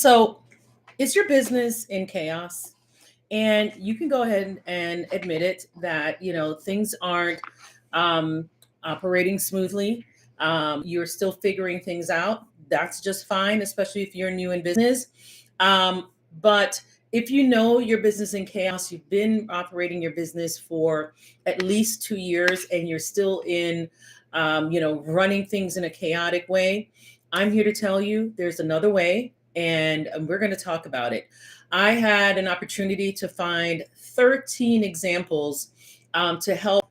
So, is your business in chaos? And you can go ahead and admit it that, things aren't um, operating smoothly. You're still figuring things out. That's just fine, especially if you're new in business. But if you know your business in chaos, you've been operating your business for at least 2 years and you're still in, running things in a chaotic way, I'm here to tell you there's another way, and we're going to talk about it. I had an opportunity to find 13 examples to help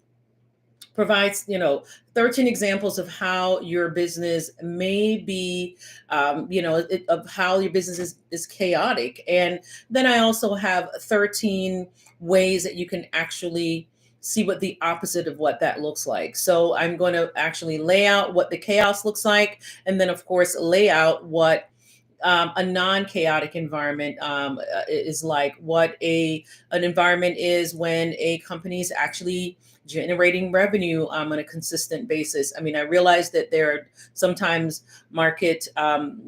provides 13 examples of how your business may be of how your business is chaotic. And then I also have 13 ways that you can actually see what the opposite of what that looks like. So I'm going to actually lay out what the chaos looks like, and then of course lay out what a non-chaotic environment is like, what a an environment is when a company is actually generating revenue on a consistent basis. I mean, I realize that there are sometimes market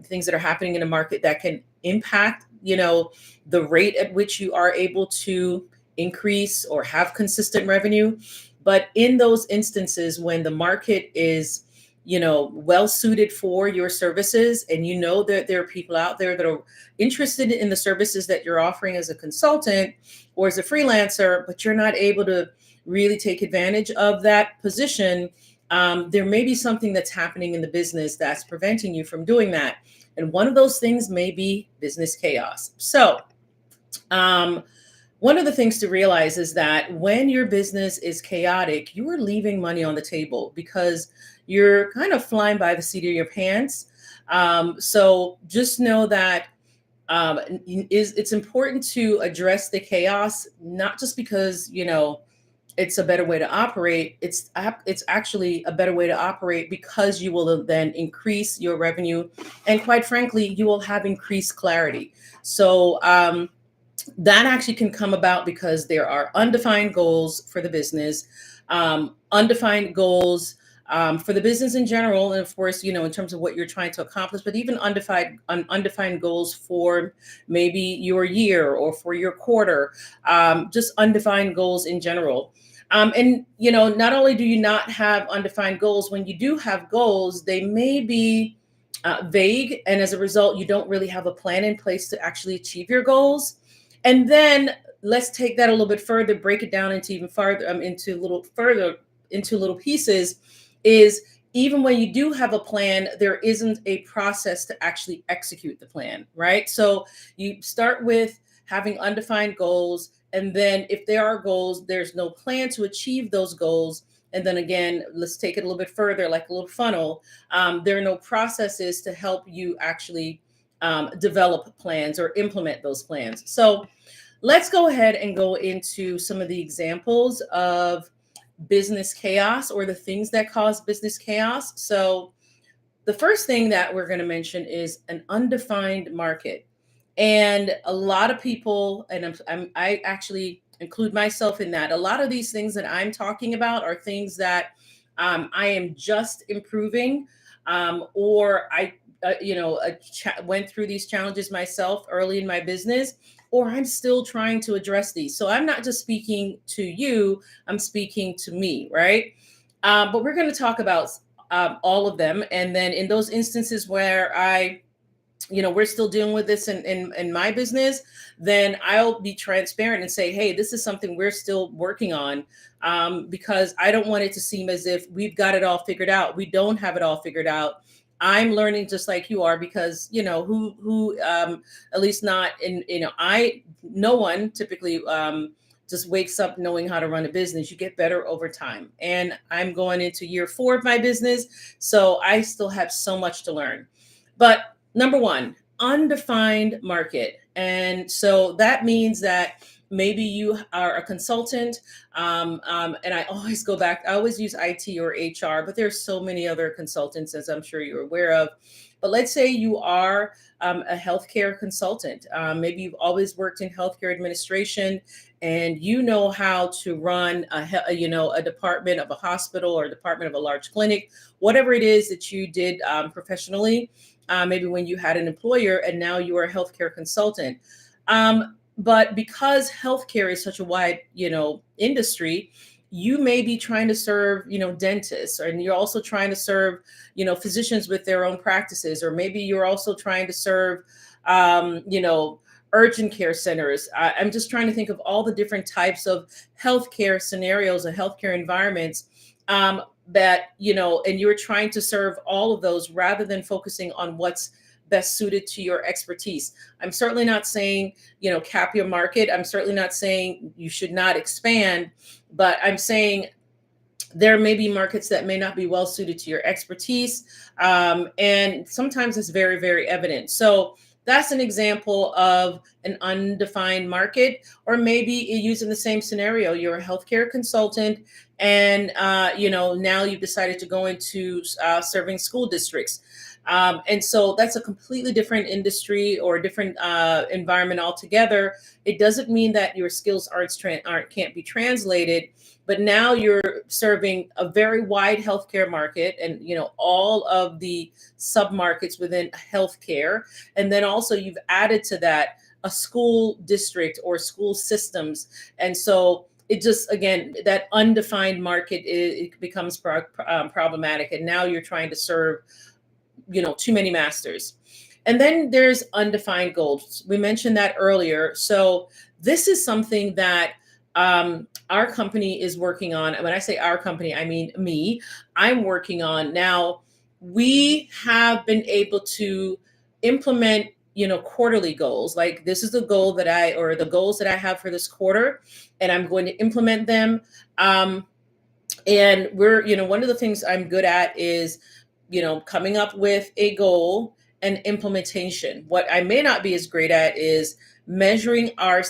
things that are happening in the market that can impact, the rate at which you are able to increase or have consistent revenue. But in those instances when the market is well suited for your services, and that there are people out there that are interested in the services that you're offering as a consultant or as a freelancer, but you're not able to really take advantage of that position, there may be something that's happening in the business that's preventing you from doing that. And one of those things may be business chaos. So um, one of the things to realize is that when your business is chaotic, you are leaving money on the table because you're kind of flying by the seat of your pants. So just know that it's important to address the chaos, not just because it's a better way to operate. It's actually a better way to operate because you will then increase your revenue, and quite frankly, you will have increased clarity. So that actually can come about because there are undefined goals for the business, undefined goals for the business in general, and of course, in terms of what you're trying to accomplish, but even undefined goals for maybe your year or for your quarter, just undefined goals in general. And not only do you not have undefined goals, when you do have goals, they may be vague, and as a result, you don't really have a plan in place to actually achieve your goals. And then let's take that a little bit further, break it down into even farther, into a little further, into little pieces. Is even when you do have a plan, there isn't a process to actually execute the plan, right? So you start with having undefined goals, and then if there are goals, there's no plan to achieve those goals. And then again, let's take it a little bit further, like a little funnel. There are no processes to help you actually develop plans or implement those plans. So let's go ahead and go into some of the examples of business chaos, or the things that cause business chaos. So the first thing that we're going to mention is an undefined market. And a lot of people, and I actually include myself in that, a lot of these things that I'm talking about are things that I am just improving, or I went through these challenges myself early in my business, or I'm still trying to address these. So I'm not just speaking to you, I'm speaking to me, right? But we're going to talk about all of them. And then in those instances where we're still dealing with this in my business, then I'll be transparent and say, hey, this is something we're still working on, because I don't want it to seem as if we've got it all figured out. We don't have it all figured out. I'm learning just like you are, because who at least not in no one typically just wakes up knowing how to run a business. You get better over time, and I'm going into year 4 of my business, so I still have so much to learn. But number one, undefined market. And so that means that maybe you are a consultant, and I always go back, I always use IT or HR, but there's so many other consultants, as I'm sure you're aware of. But let's say you are a healthcare consultant. Maybe you've always worked in healthcare administration, and you know how to run a department of a hospital or a department of a large clinic, whatever it is that you did professionally. maybe when you had an employer and now you are a healthcare consultant. But because healthcare is such a wide, industry, you may be trying to serve, dentists, and you're also trying to serve, physicians with their own practices, or maybe you're also trying to serve, urgent care centers. I'm just trying to think of all the different types of healthcare scenarios and healthcare environments, that, and you're trying to serve all of those rather than focusing on what's best suited to your expertise. I'm certainly not saying, cap your market. I'm certainly not saying you should not expand, but I'm saying there may be markets that may not be well suited to your expertise. And sometimes it's very, very evident. So that's an example of an undefined market. Or maybe you use in the same scenario, you're a healthcare consultant, and now you've decided to go into serving school districts. And so that's a completely different industry or a different environment altogether. It doesn't mean that your skills can't be translated, but now you're serving a very wide healthcare market, and all of the sub-markets within healthcare. And then also you've added to that a school district or school systems. And so it just, again, that undefined market, it becomes problematic. And now you're trying to serve too many masters. And then there's undefined goals. We mentioned that earlier. So this is something that our company is working on. When I say our company, I mean me. I'm working on now. We have been able to implement, quarterly goals. Like, this is the goal the goals that I have for this quarter, and I'm going to implement them. And we're, one of the things I'm good at is, coming up with a goal and implementation. What I may not be as great at is measuring our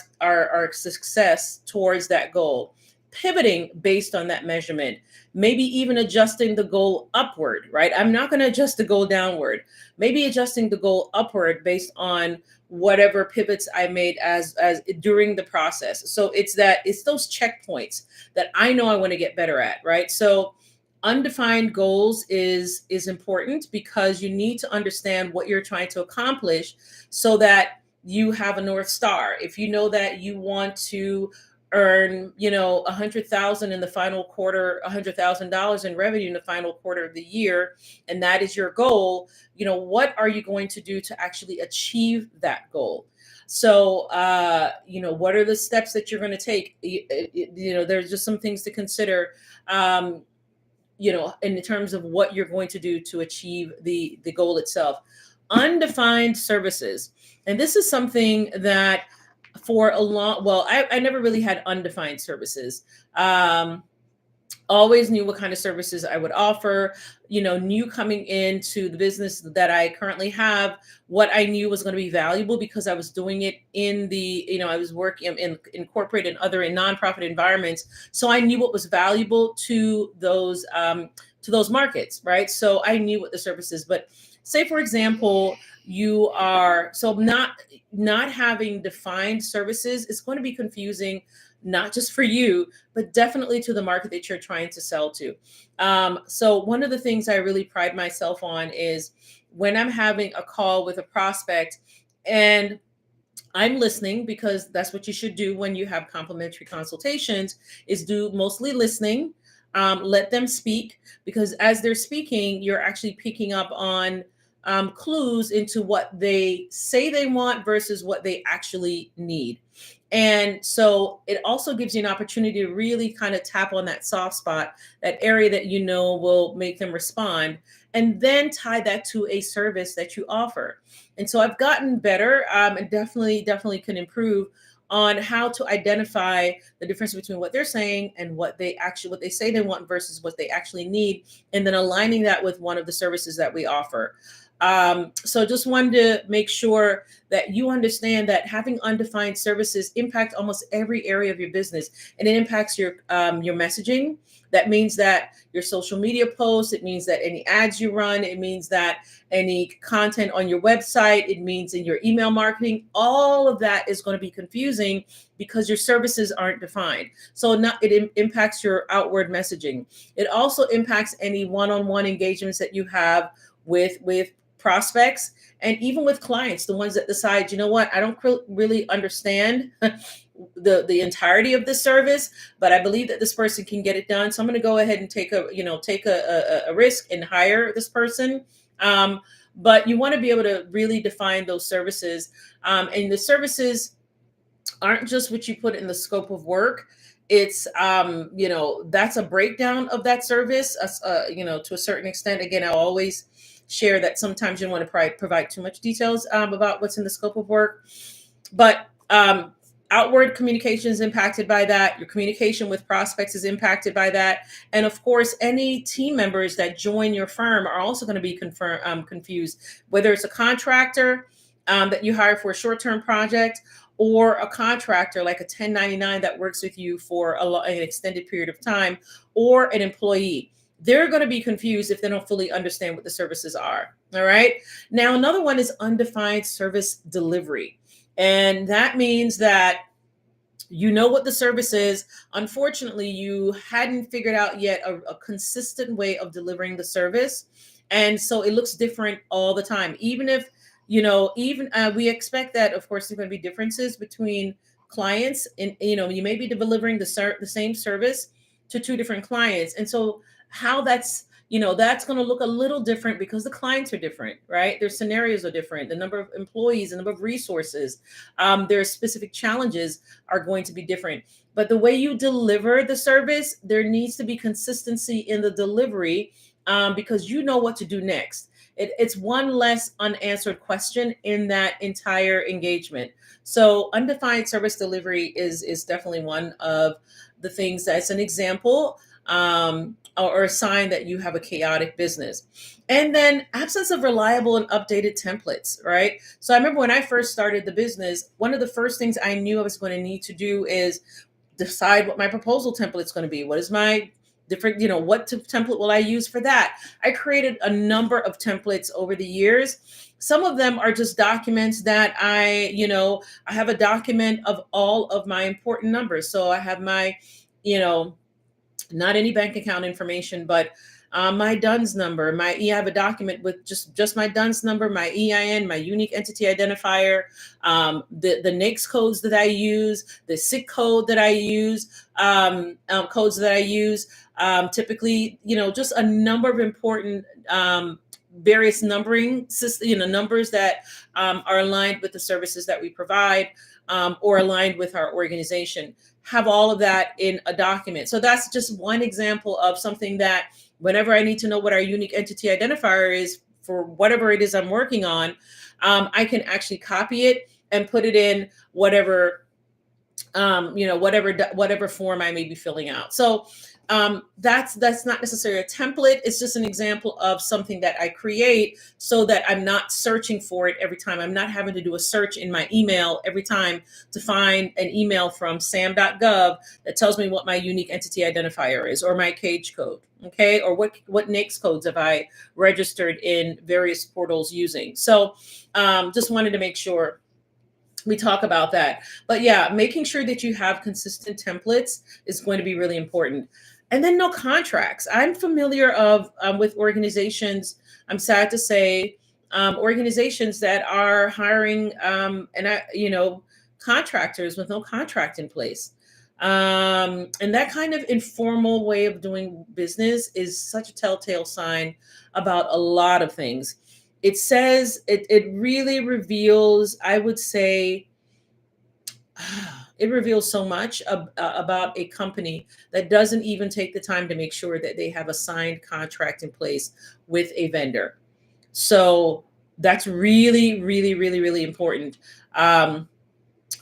success towards that goal, pivoting based on that measurement, maybe even adjusting the goal upward, right? I'm not going to adjust the goal downward, maybe adjusting the goal upward based on whatever pivots I made as during the process. So it's those checkpoints that I know I want to get better at, right? So undefined goals is important because you need to understand what you're trying to accomplish so that you have a North Star. If you know that you want to earn, $100,000 in the final quarter, $100,000 in revenue in the final quarter of the year, and that is your goal, what are you going to do to actually achieve that goal? So, what are the steps that you're going to take? There's just some things to consider, in terms of what you're going to do to achieve the goal itself. Undefined services. And this is something that I never really had undefined services. Always knew what kind of services I would offer, knew coming into the business that I currently have, what I knew was going to be valuable because I was doing it in I was working in corporate and other in nonprofit environments. So I knew what was valuable to those markets, right? So I knew what the services, but say, for example, you are not having defined services is going to be confusing, not just for you, but definitely to the market that you're trying to sell to. So one of the things I really pride myself on is when I'm having a call with a prospect and I'm listening, because that's what you should do when you have complimentary consultations, is do mostly listening. Let them speak, because as they're speaking, you're actually picking up on clues into what they say they want versus what they actually need. And so it also gives you an opportunity to really kind of tap on that soft spot, that area that will make them respond, and then tie that to a service that you offer. And so I've gotten better, and definitely can improve on how to identify the difference between what they're saying and what they say they want versus what they actually need, and then aligning that with one of the services that we offer. So just wanted to make sure that you understand that having undefined services impact almost every area of your business, and it impacts your messaging. That means that your social media posts, it means that any ads you run, it means that any content on your website, it means in your email marketing, all of that is going to be confusing because your services aren't defined. So it impacts your outward messaging. It also impacts any one-on-one engagements that you have with prospects, and even with clients, the ones that decide, you know what, I don't really understand the entirety of this service, but I believe that this person can get it done. So I'm going to go ahead and take a risk and hire this person. But you want to be able to really define those services, and the services aren't just what you put in the scope of work. It's that's a breakdown of that service, to a certain extent. Again, I always share that sometimes you don't want to provide too much details about what's in the scope of work, but outward communication is impacted by that. Your communication with prospects is impacted by that. And of course, any team members that join your firm are also going to be confused, whether it's a contractor that you hire for a short-term project, or a contractor like a 1099 that works with you for an extended period of time, or an employee. They're going to be confused if they don't fully understand what the services are. All right. Now, another one is undefined service delivery. And that means that you know what the service is. Unfortunately, you hadn't figured out yet a consistent way of delivering the service. And so it looks different all the time. Even if, we expect that, of course, there's going to be differences between clients. And, you may be delivering the same service to two different clients. And so how that's going to look a little different because the clients are different, right? Their scenarios are different. The number of employees, the number of resources, their specific challenges are going to be different. But the way you deliver the service, there needs to be consistency in the delivery, because you know what to do next. It's one less unanswered question in that entire engagement. So undefined service delivery is definitely one of the things that's an example, or a sign that you have a chaotic business. And then absence of reliable and updated templates, right? So I remember when I first started the business, one of the first things I knew I was going to need to do is decide what my proposal template is going to be. What is my different, what template will I use for that? I created a number of templates over the years. Some of them are just documents that I have a document of all of my important numbers. So I have my, not any bank account information, but my DUNS number. I have a document with just my DUNS number, my EIN, my unique entity identifier, the NAICS codes that I use, the SIC code that I use, codes that I use. Typically, just a number of important various numbering systems, numbers that are aligned with the services that we provide, or aligned with our organization. Have all of that in a document. So that's just one example of something that whenever I need to know what our unique entity identifier is for whatever it is I'm working on, I can actually copy it and put it in whatever form I may be filling out. So that's not necessarily a template. It's just an example of something that I create so that I'm not searching for it every time. I'm not having to do a search in my email every time to find an email from sam.gov that tells me what my unique entity identifier is, or my cage code. Okay. Or what NAICS codes have I registered in various portals using. So just wanted to make sure we talk about that. But yeah, making sure that you have consistent templates is going to be really important. And then no contracts. I'm familiar with organizations, I'm sad to say, organizations that are hiring contractors with no contract in place. And that kind of informal way of doing business is such a telltale sign about a lot of things. It says it really reveals, I would say, it reveals so much about a company that doesn't even take the time to make sure that they have a signed contract in place with a vendor. So that's really, really, really, really important.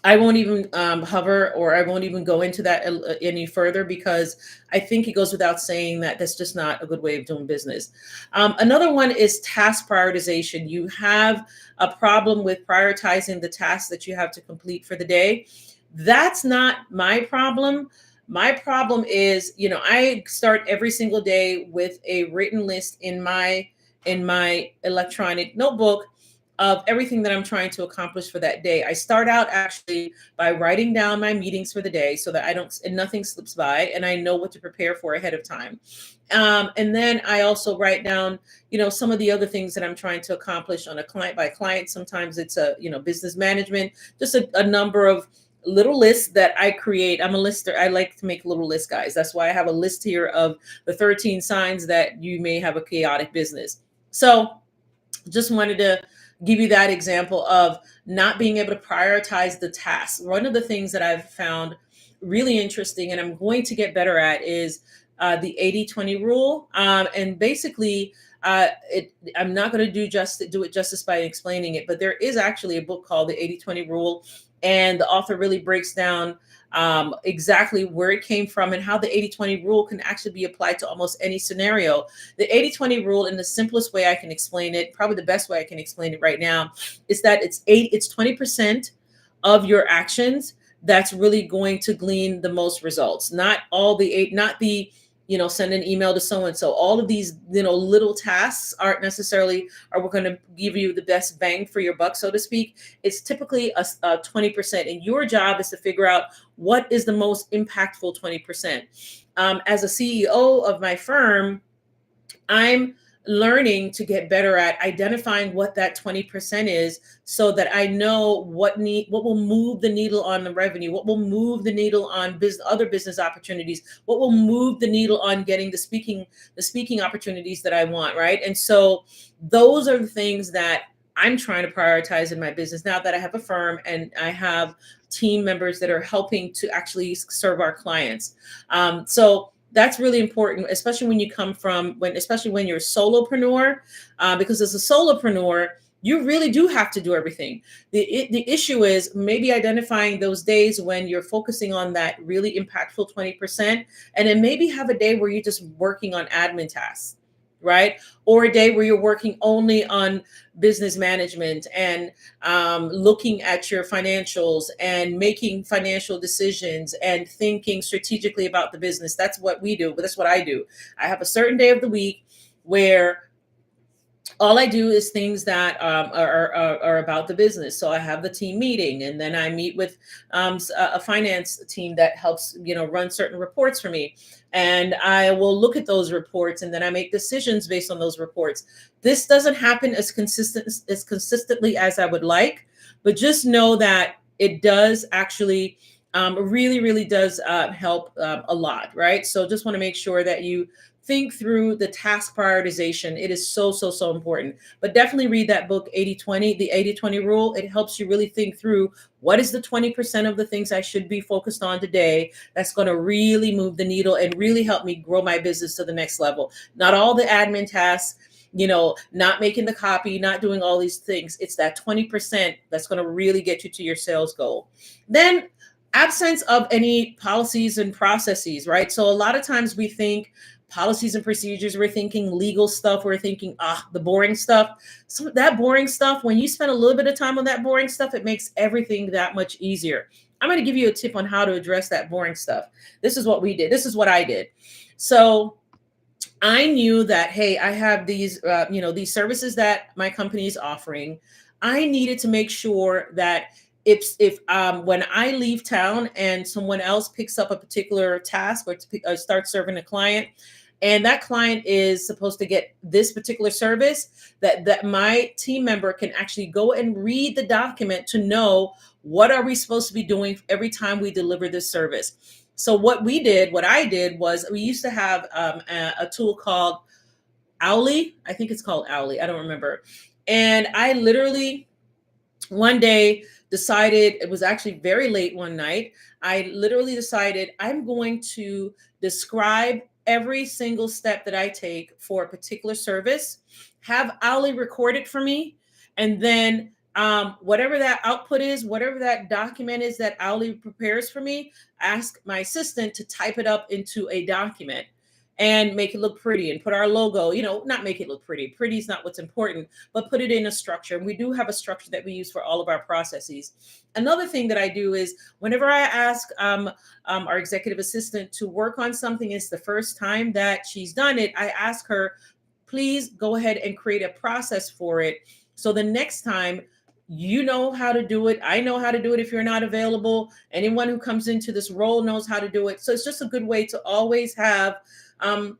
I won't even hover, or I won't even go into that any further, because I think it goes without saying that that's just not a good way of doing business. Another one is task prioritization. You have a problem with prioritizing the tasks that you have to complete for the day. That's not my problem. My problem is, I start every single day with a written list in my electronic notebook of everything that I'm trying to accomplish for that day. I start out actually by writing down my meetings for the day so that I don't, and nothing slips by, and I know what to prepare for ahead of time. And then I also write down, some of the other things that I'm trying to accomplish on a client by client. Sometimes it's business management, just a number of little lists that I create. I'm a lister. I like to make little lists, guys. That's why I have a list here of the 13 signs that you may have a chaotic business. So just wanted to give you that example of not being able to prioritize the tasks. One of the things that I've found really interesting and I'm going to get better at is the 80-20 rule. And basically, I'm not going to do it justice by explaining it, but there is actually a book called the 80-20 rule. And the author really breaks down exactly where it came from and how the 80-20 rule can actually be applied to almost any scenario. The 80-20 rule, in the simplest way I can explain it, probably the best way I can explain it right now, is that it's 20% of your actions that's really going to glean the most results. Not all the eight, not the send an email to so and so. All of these little tasks aren't necessarily are going to give you the best bang for your buck, so to speak. It's typically a 20%, and your job is to figure out what is the most impactful 20%. As a CEO of my firm, I'm learning to get better at identifying what that 20% is so that I know what will move the needle on the revenue, what will move the needle on other business opportunities, what will move the needle on getting the speaking opportunities that I want, right? And so those are the things that I'm trying to prioritize in my business now that I have a firm and I have team members that are helping to actually serve our clients. So that's really important, especially when you come from especially when you're a solopreneur, because as a solopreneur, you really do have to do everything. The issue is maybe identifying those days when you're focusing on that really impactful 20%, and then maybe have a day where you're just working on admin tasks, right? Or a day where you're working only on business management and looking at your financials and making financial decisions and thinking strategically about the business. That's what we do, but that's what I do. I have a certain day of the week where all I do is things that are about the business. So I have the team meeting, and then I meet with a finance team that helps run certain reports for me, and I will look at those reports, and then I make decisions based on those reports. This doesn't happen as consistently as I would like, but just know that it does actually really, really does help a lot, right? So just want to make sure that you think through the task prioritization. It is so, so, so important. But definitely read that book, 80-20, the 80-20 rule. It helps you really think through what is the 20% of the things I should be focused on today that's going to really move the needle and really help me grow my business to the next level. Not all the admin tasks, not making the copy, not doing all these things. It's that 20% that's going to really get you to your sales goal. Then absence of any policies and processes, right? So a lot of times we think policies and procedures, we're thinking legal stuff, we're thinking, the boring stuff. So that boring stuff, when you spend a little bit of time on that boring stuff, it makes everything that much easier. I'm going to give you a tip on how to address that boring stuff. This is what we did. This is what I did. So I knew that, hey, I have these, these services that my company is offering. I needed to make sure that if when I leave town and someone else picks up a particular task or start serving a client, and that client is supposed to get this particular service, that my team member can actually go and read the document to know what are we supposed to be doing every time we deliver this service. So what I did was we used to have a tool called Owly. I think it's called Owly. I don't remember. And I literally one day decided, it was actually very late one night, I literally decided I'm going to describe every single step that I take for a particular service, have Owly record it for me, and then whatever that output is, whatever that document is that Owly prepares for me, ask my assistant to type it up into a document and make it look pretty and put our logo, not make it look pretty. Pretty is not what's important, but put it in a structure. And we do have a structure that we use for all of our processes. Another thing that I do is whenever I ask our executive assistant to work on something, it's the first time that she's done it, I ask her, please go ahead and create a process for it So the next time, you know how to do it. I know how to do it if you're not available. Anyone who comes into this role knows how to do it. So it's just a good way to always have, um,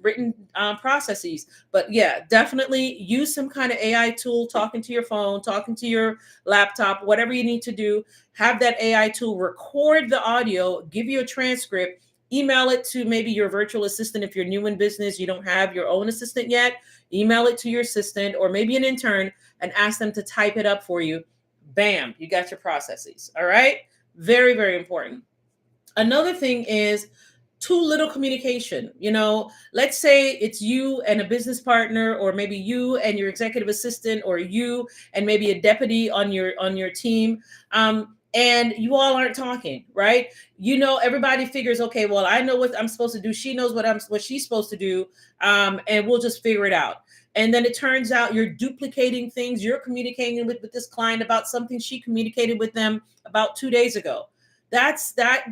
written processes. But yeah, definitely use some kind of AI tool, talking to your phone, talking to your laptop, whatever you need to do. Have that AI tool record the audio, give you a transcript, email it to maybe your virtual assistant. If you're new in business, you don't have your own assistant yet, email it to your assistant or maybe an intern and ask them to type it up for you. Bam, you got your processes. All right. Very, very important. Another thing is too little communication. Let's say it's you and a business partner, or maybe you and your executive assistant, or you and maybe a deputy on your team. And you all aren't talking, right? Everybody figures, okay, well, I know what I'm supposed to do. She knows what she's supposed to do. And we'll just figure it out. And then it turns out you're duplicating things. You're communicating with this client about something she communicated with them about 2 days ago. That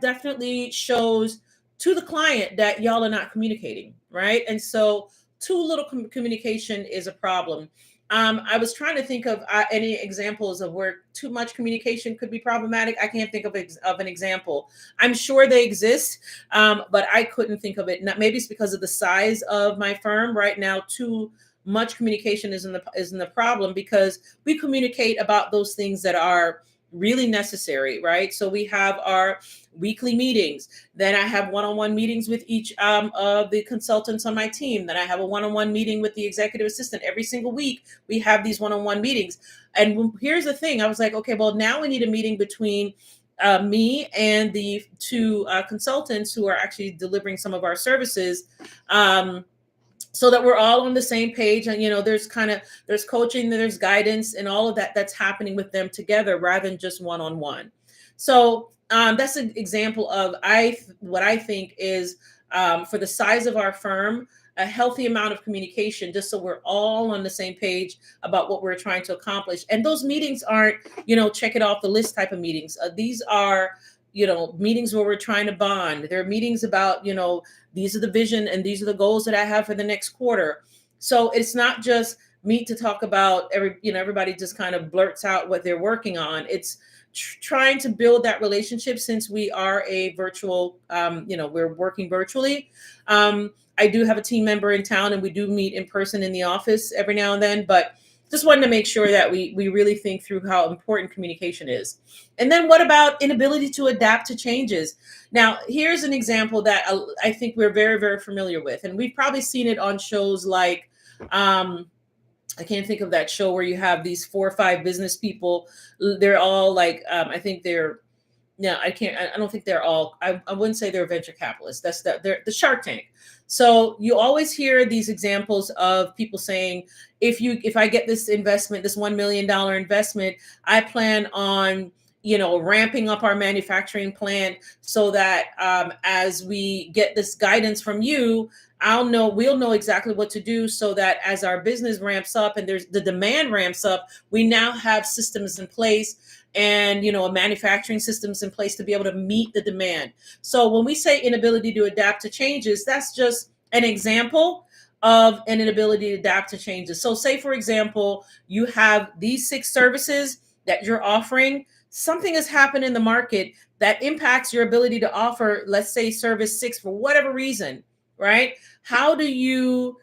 definitely shows to the client that y'all are not communicating, right? And so too little communication is a problem. I was trying to think of any examples of where too much communication could be problematic. I can't think of an example. I'm sure they exist, but I couldn't think of it. Maybe it's because of the size of my firm right now. Too much communication isn't the problem, because we communicate about those things that are really necessary, right? So we have our weekly meetings. Then I have one-on-one meetings with each of the consultants on my team. Then I have a one-on-one meeting with the executive assistant. Every single week, we have these one-on-one meetings. And here's the thing. I was like, okay, well, now we need a meeting between me and the two consultants who are actually delivering some of our services. So that we're all on the same page, and there's coaching, there's guidance, and all of that that's happening with them together rather than just one-on-one. So that's an example of what I think is, for the size of our firm, a healthy amount of communication, just so we're all on the same page about what we're trying to accomplish. And those meetings aren't check it off the list type of meetings. These are meetings where we're trying to bond. There are meetings about, these are the vision and these are the goals that I have for the next quarter. So it's not just meet to talk about everybody just kind of blurts out what they're working on. It's trying to build that relationship, since we are a virtual, we're working virtually. I do have a team member in town and we do meet in person in the office every now and then, but just wanted to make sure that we really think through how important communication is. And then what about inability to adapt to changes? Now, here's an example that I think we're very, very familiar with. And we've probably seen it on shows like, I can't think of that show where you have these 4 or 5 business people. They're all like, I think they're, no, I don't think they're all, I wouldn't say they're venture capitalists. They're the Shark Tank. So you always hear these examples of people saying, if I get this investment, this $1 million investment, I plan on, ramping up our manufacturing plant so that as we get this guidance from you, we'll know exactly what to do, so that as our business ramps up and the demand ramps up, we now have systems in place and manufacturing systems in place to be able to meet the demand. So when we say inability to adapt to changes, that's just an example of an inability to adapt to changes. So say, for example, you have these 6 services that you're offering. Something has happened in the market that impacts your ability to offer, let's say, service 6 for whatever reason, right? How do you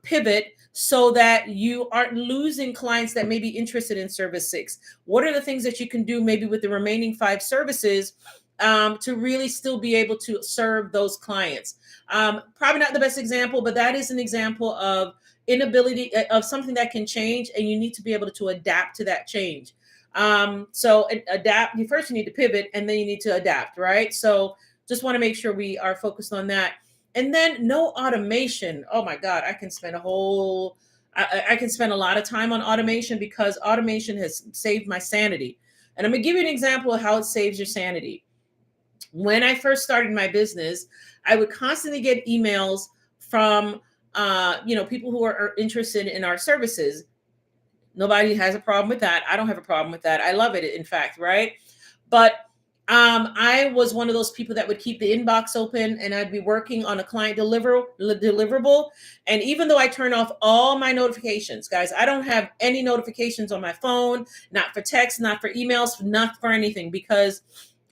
pivot so that you aren't losing clients that may be interested in service 6? What are the things that you can do maybe with the remaining 5 services to really still be able to serve those clients? Probably not the best example, but that is an example of inability of something that can change, and you need to be able to adapt to that change. So adapt. You need to pivot, and then you need to adapt, right? So just want to make sure we are focused on that. And then no automation. Oh my God, I can spend a lot of time on automation, because automation has saved my sanity. And I'm gonna give you an example of how it saves your sanity. When I first started my business, I would constantly get emails from people who are interested in our services. Nobody has a problem with that. I don't have a problem with that. I love it, in fact, right? But I was one of those people that would keep the inbox open, and I'd be working on a client deliverable. And even though I turn off all my notifications, guys, I don't have any notifications on my phone, not for text, not for emails, not for anything. Because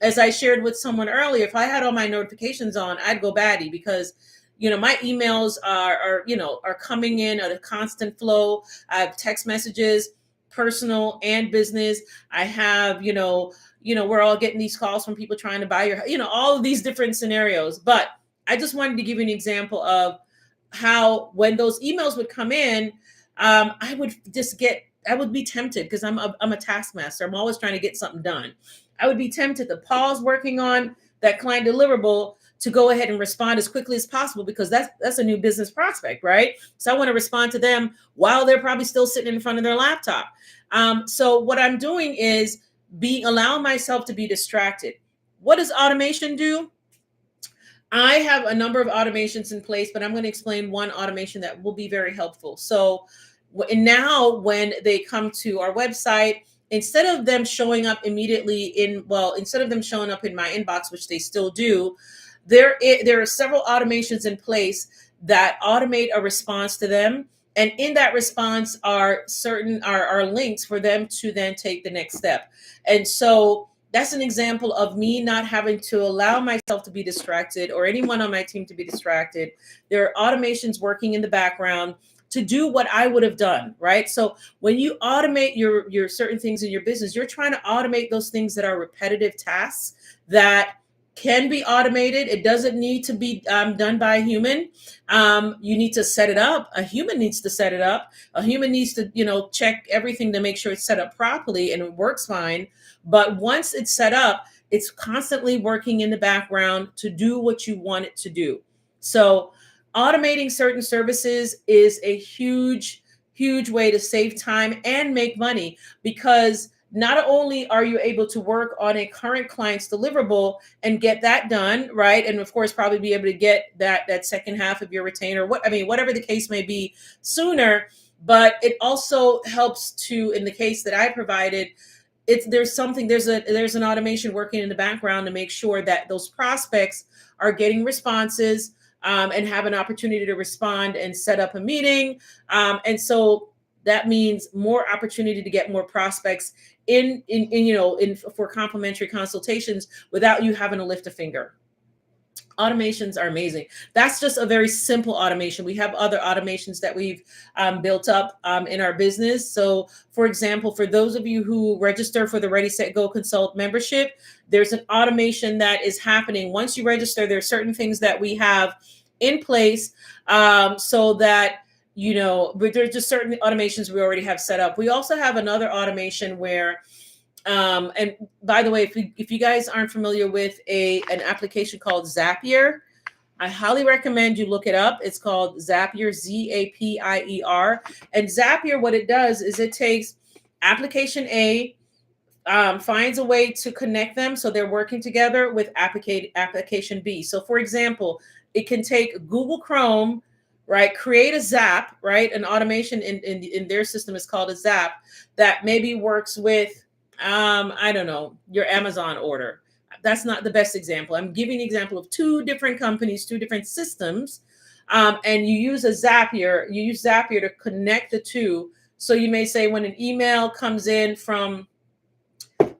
as I shared with someone earlier, if I had all my notifications on, I'd go batty, because my emails are coming in at a constant flow. I have text messages, personal and business. I have, we're all getting these calls from people trying to buy all of these different scenarios. But I just wanted to give you an example of how, when those emails would come in, I would be tempted, because I'm a taskmaster. I'm always trying to get something done. I would be tempted to pause working on that client deliverable to go ahead and respond as quickly as possible, because that's a new business prospect, right? So I want to respond to them while they're probably still sitting in front of their laptop. So what I'm doing is allowing myself to be distracted. What does automation do? I have a number of automations in place, but I'm going to explain one automation that will be very helpful. So now when they come to our website, instead of them showing up immediately instead of them showing up in my inbox, which they still do, there are several automations in place that automate a response to them. And in that response are links for them to then take the next step. And so that's an example of me not having to allow myself to be distracted, or anyone on my team to be distracted. There are automations working in the background to do what I would have done, right? So when you automate your certain things in your business, you're trying to automate those things that are repetitive tasks that can be automated. It doesn't need to be done by a human. You need to set it up. A human needs to set it up. A human needs to, check everything to make sure it's set up properly and it works fine. But once it's set up, it's constantly working in the background to do what you want it to do. So automating certain services is a huge, huge way to save time and make money, because not only are you able to work on a current client's deliverable and get that done, right? And of course, probably be able to get that second half of your retainer, whatever the case may be, sooner. But it also helps to, in the case that I provided, there's an automation working in the background to make sure that those prospects are getting responses and have an opportunity to respond and set up a meeting. And so that means more opportunity to get more prospects in for complimentary consultations without you having to lift a finger. Automations are amazing. That's just a very simple automation. We have other automations that we've built up in our business. So, for example, for those of you who register for the Ready, Set, Go Consult membership, there's an automation that is happening. Once you register, there are certain things that we have in place so that but there's just certain automations we already have set up. We also have another automation where, and by the way, if you guys aren't familiar with an application called Zapier, I highly recommend you look it up. It's called Zapier, Zapier. And Zapier, what it does is it takes application A, finds a way to connect them so they're working together with application B. So for example, it can take Google Chrome, right? Create a Zap, right? An automation in their system is called a Zap that maybe works with, I don't know, your Amazon order. That's not the best example. I'm giving an example of two different companies, two different systems. And you use Zapier to connect the two. So you may say when an email comes in from,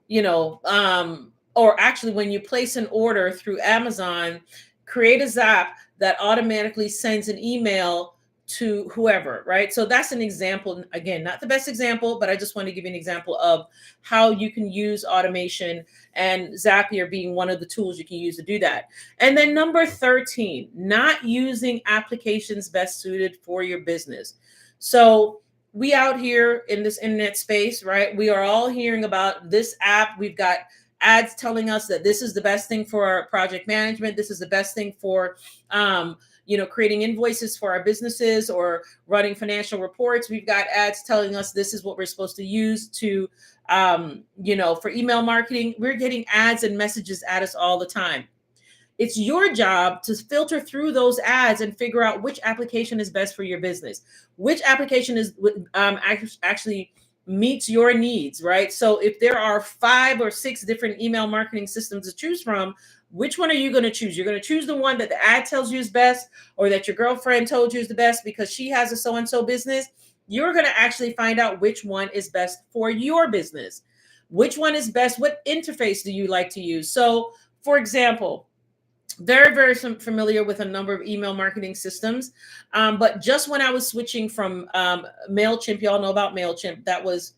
or actually when you place an order through Amazon, create a Zap that automatically sends an email to whoever, right? So that's an example. Again, not the best example, but I just want to give you an example of how you can use automation, and Zapier being one of the tools you can use to do that. And then number 13, not using applications best suited for your business. So we out here in this internet space, right? We are all hearing about this app. We've got ads telling us that this is the best thing for our project management. This is the best thing for, creating invoices for our businesses or running financial reports. We've got ads telling us this is what we're supposed to use to, for email marketing. We're getting ads and messages at us all the time. It's your job to filter through those ads and figure out which application is best for your business, which application is actually meets your needs, right? So if there are 5 or 6 different email marketing systems to choose from, which one are you going to choose? You're going to choose the one that the ad tells you is best, or that your girlfriend told you is the best because she has a so-and-so business. You're going to actually find out which one is best for your business. Which one is best? What interface do you like to use? So, for example, very familiar with a number of email marketing systems, but just when I was switching from MailChimp, y'all know about MailChimp, that was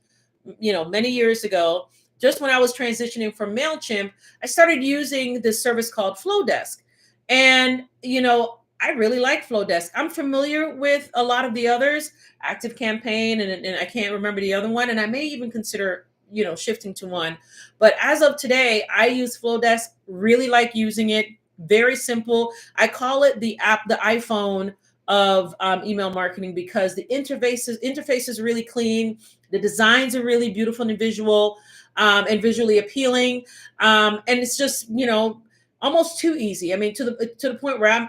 many years ago. Just when I was transitioning from MailChimp, I started using this service called Flowdesk. And I really like Flowdesk. I'm familiar with a lot of the others, ActiveCampaign, and I can't remember the other one, and I may even consider shifting to one. But as of today, I use Flowdesk, really like using it. Very simple. I call it the iPhone of email marketing, because the interface is really clean. The designs are really beautiful and and visually appealing. And it's just, almost too easy. I mean, to the point where I'm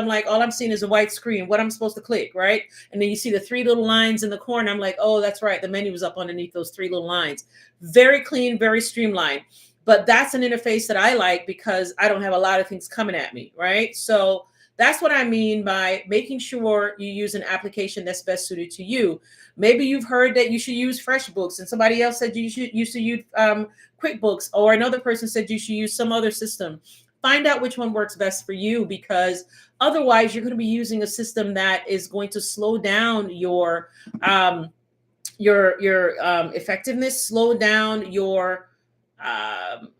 like, all I'm seeing is a white screen. What I'm supposed to click, right? And then you see the 3 little lines in the corner. I'm like, oh, that's right. The menu was up underneath those 3 little lines. Very clean, very streamlined. But that's an interface that I like because I don't have a lot of things coming at me, right? So that's what I mean by making sure you use an application that's best suited to you. Maybe you've heard that you should use FreshBooks, and somebody else said you should use QuickBooks, or another person said you should use some other system. Find out which one works best for you, because otherwise you're going to be using a system that is going to slow down your effectiveness, slow down your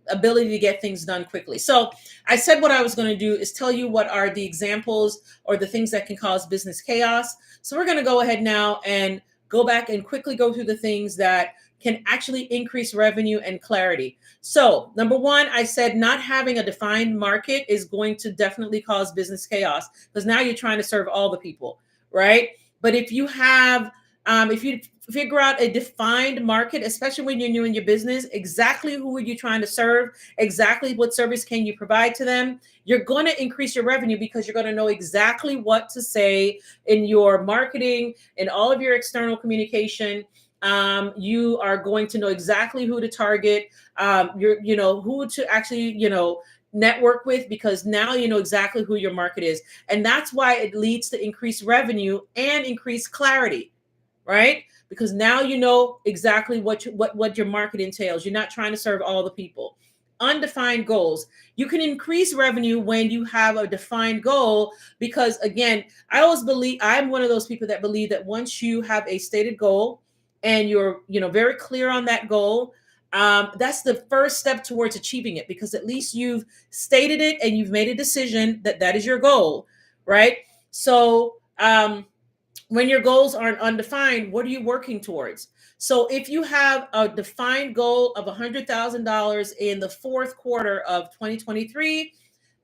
ability to get things done quickly. So I said what I was going to do is tell you what are the examples or the things that can cause business chaos. So we're going to go ahead now and go back and quickly go through the things that can actually increase revenue and clarity. So number one, I said not having a defined market is going to definitely cause business chaos, because now you're trying to serve all the people, right? But if you have, if you figure out a defined market, especially when you're new in your business, exactly who are you trying to serve, exactly what service can you provide to them, you're going to increase your revenue, because you're going to know exactly what to say in your marketing and all of your external communication. You are going to know exactly who to target, who to actually, network with, because now you know exactly who your market is. And that's why it leads to increased revenue and increased clarity, right? Because now you know exactly what your market entails. You're not trying to serve all the people. Undefined goals. You can increase revenue when you have a defined goal, because again, I'm one of those people that believe that once you have a stated goal and you're very clear on that goal, that's the first step towards achieving it, because at least you've stated it and you've made a decision that that is your goal, right? So when your goals aren't undefined, what are you working towards? So if you have a defined goal of $100,000 in the fourth quarter of 2023,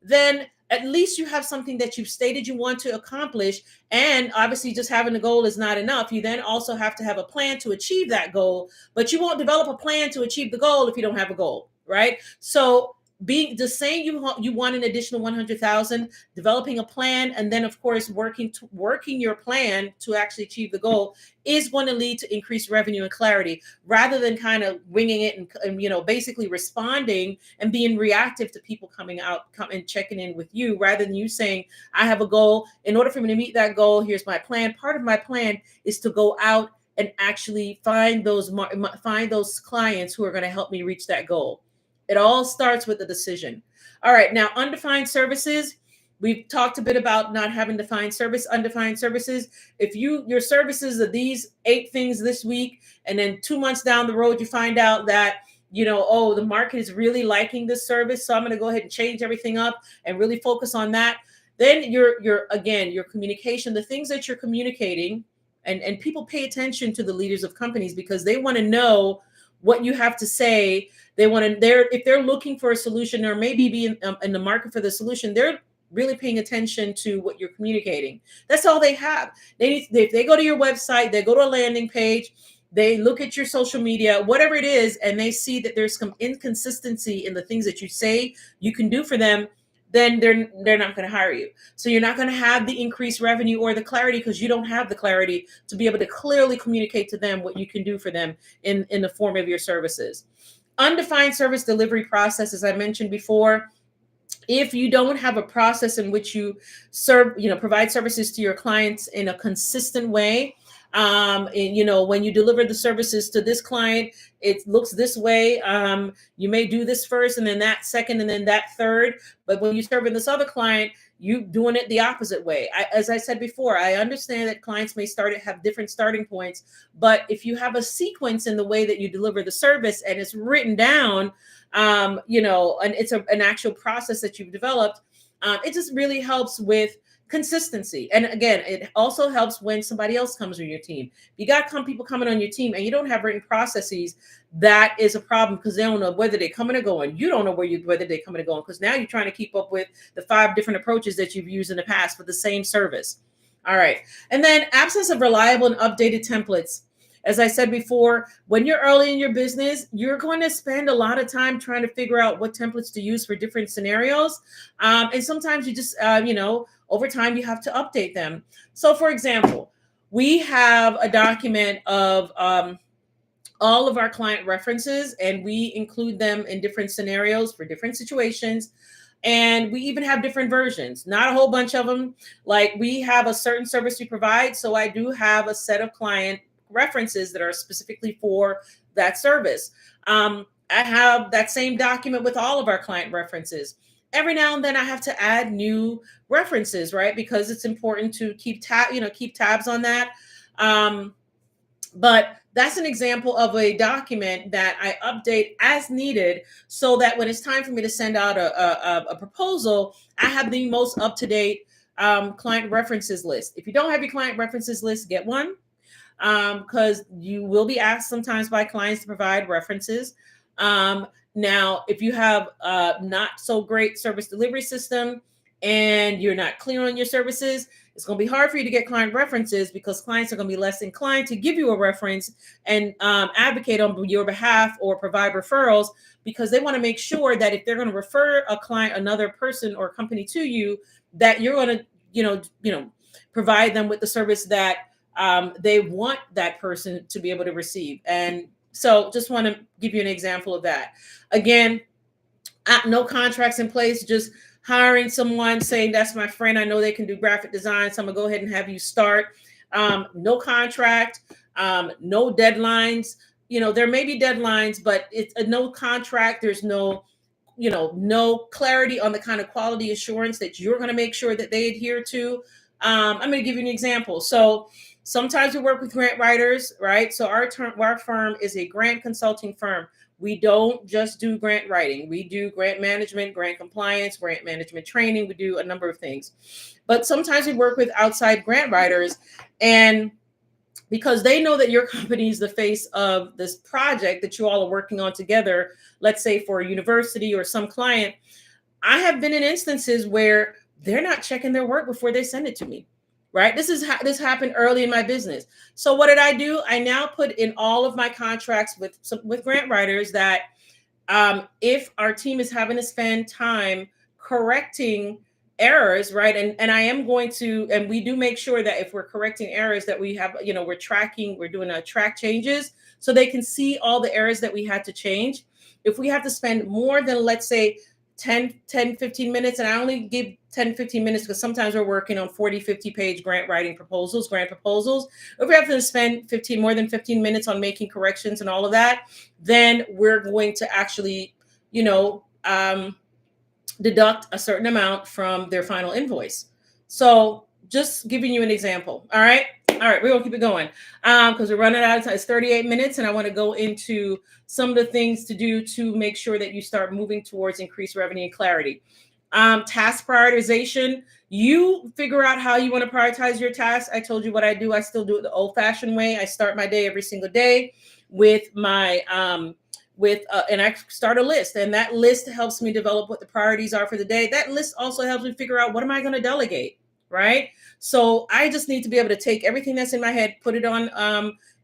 then at least you have something that you've stated you want to accomplish. And obviously just having a goal is not enough. You then also have to have a plan to achieve that goal, but you won't develop a plan to achieve the goal if you don't have a goal, right? So being the saying you want an additional 100,000, developing a plan, and then of course working your plan to actually achieve the goal is going to lead to increased revenue and clarity, rather than kind of winging it and basically responding and being reactive to people coming and checking in with you, rather than you saying, I have a goal. In order for me to meet that goal, here's my plan. Part of my plan is to go out and actually find those clients who are going to help me reach that goal. It all starts with the decision. All right. Now, undefined services. We've talked a bit about not having undefined services. If your services are these 8 things this week, and then 2 months down the road, you find out that, the market is really liking this service, so I'm going to go ahead and change everything up and really focus on that. Then your communication, the things that you're communicating, and people pay attention to the leaders of companies because they want to know what you have to say. If they're looking for a solution, or maybe be in the market for the solution, they're really paying attention to what you're communicating. That's all they have. If they go to your website, they go to a landing page, they look at your social media, whatever it is, and they see that there's some inconsistency in the things that you say you can do for them, then they're not going to hire you. So you're not going to have the increased revenue or the clarity because you don't have the clarity to be able to clearly communicate to them what you can do for them in the form of your services. Undefined service delivery process, as I mentioned before. If you don't have a process in which you provide services to your clients in a consistent way, and when you deliver the services to this client, it looks this way. You may do this first, and then that second, and then that third. But when you serve in this other client, you doing it the opposite way. As I said before, I understand that clients may have different starting points, but if you have a sequence in the way that you deliver the service and it's written down, and it's an actual process that you've developed, it just really helps with consistency. And again, it also helps when somebody else comes on your team. You got people coming on your team and you don't have written processes, that is a problem because they don't know whether they're coming or going. You don't know whether they're coming or going because now you're trying to keep up with the 5 different approaches that you've used in the past for the same service. All right. And then absence of reliable and updated templates. As I said before, when you're early in your business, you're going to spend a lot of time trying to figure out what templates to use for different scenarios. And sometimes you just, over time, you have to update them. So, for example, we have a document of all of our client references, and we include them in different scenarios for different situations. And we even have different versions, not a whole bunch of them. Like we have a certain service we provide. So I do have a set of client references that are specifically for that service. I have that same document with all of our client references. Every now and then I have to add new references, right? Because it's important to keep tabs on that. But that's an example of a document that I update as needed so that when it's time for me to send out a proposal, I have the most up-to-date client references list. If you don't have your client references list, get one. Because you will be asked sometimes by clients to provide references. Now, if you have not so great service delivery system and you're not clear on your services, it's going to be hard for you to get client references because clients are going to be less inclined to give you a reference and advocate on your behalf or provide referrals because they want to make sure that if they're going to refer a client, another person or company to you, that you're going to, provide them with the service that they want that person to be able to receive. And so just want to give you an example of that. Again, no contracts in place, just hiring someone saying, that's my friend, I know they can do graphic design, so I'm gonna go ahead and have you start. No contract, no deadlines. There may be deadlines, but it's no contract. There's no clarity on the kind of quality assurance that you're going to make sure that they adhere to. I'm going to give you an example. So sometimes we work with grant writers, right? So our firm is a grant consulting firm. We don't just do grant writing. We do grant management, grant compliance, grant management training. We do a number of things. But sometimes we work with outside grant writers, and because they know that your company is the face of this project that you all are working on together, let's say for a university or some client, I have been in instances where they're not checking their work before they send it to me. Right? This happened early in my business. So what did I do? I now put in all of my contracts with grant writers that if our team is having to spend time correcting errors, right? And I am going to, and we do make sure that if we're correcting errors that we have, we're doing track changes so they can see all the errors that we had to change. If we have to spend more than, let's say, 10, 15 minutes, and I only give 10, 15 minutes because sometimes we're working on 40, 50 page grant proposals. If we have to spend more than 15 minutes on making corrections and all of that, then we're going to actually, deduct a certain amount from their final invoice. So just giving you an example. All right, we're gonna keep it going because we're running out of time. It's 38 minutes, and I want to go into some of the things to do to make sure that you start moving towards increased revenue and clarity. Task prioritization. You figure out how you want to prioritize your tasks. I told you what I do. I still do it the old-fashioned way. I start my day every single day with my and I start a list, and that list helps me develop what the priorities are for the day. That list also helps me figure out what am I going to delegate, right? So I just need to be able to take everything that's in my head, put it on